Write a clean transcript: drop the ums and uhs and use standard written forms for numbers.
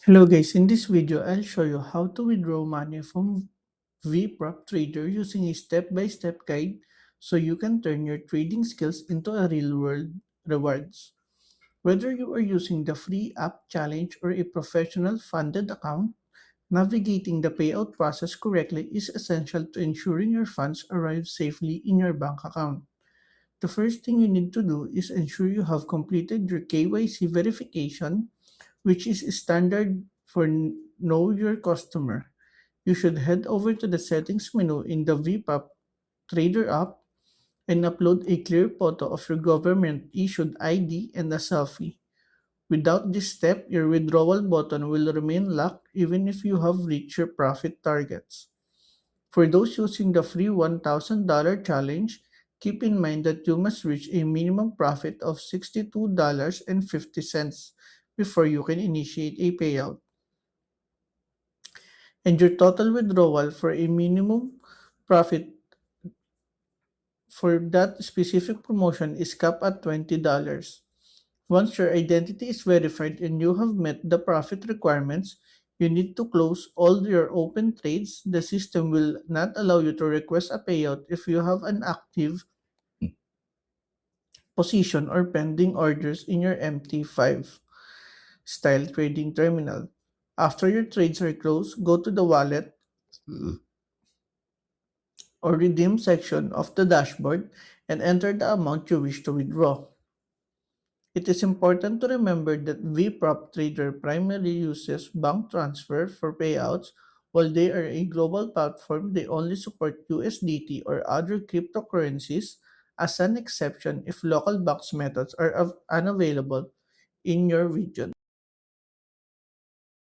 Hello guys, in this video I'll show you how to withdraw money from VPROC Trader using a step-by-step guide so you can turn your trading skills into a real-world rewards. Whether you are using the free app challenge or a professional funded account, navigating the payout process correctly is essential to ensuring your funds arrive safely in your bank account. The first thing you need to do is ensure you have completed your KYC verification, which is standard for Know Your Customer. You should head over to the settings menu in the VPAP Trader app and upload a clear photo of your government issued ID and a selfie. Without this step, your withdrawal button will remain locked even if you have reached your profit targets. For those using the free $1,000 challenge, keep in mind that you must reach a minimum profit of $62.50 before you can initiate a payout. And your total withdrawal for a minimum profit for that specific promotion is capped at $20. Once your identity is verified and you have met the profit requirements, you need to close all your open trades. The system will not allow you to request a payout if you have an active position or pending orders in your MT5 style trading terminal. After your trades are closed, go to the wallet or redeem section of the dashboard and enter the amount you wish to withdraw. It is important to remember that VPROC Trader primarily uses bank transfer for payouts. While they are a global platform, they only support USDT or other cryptocurrencies as an exception if local bank methods are unavailable in your region.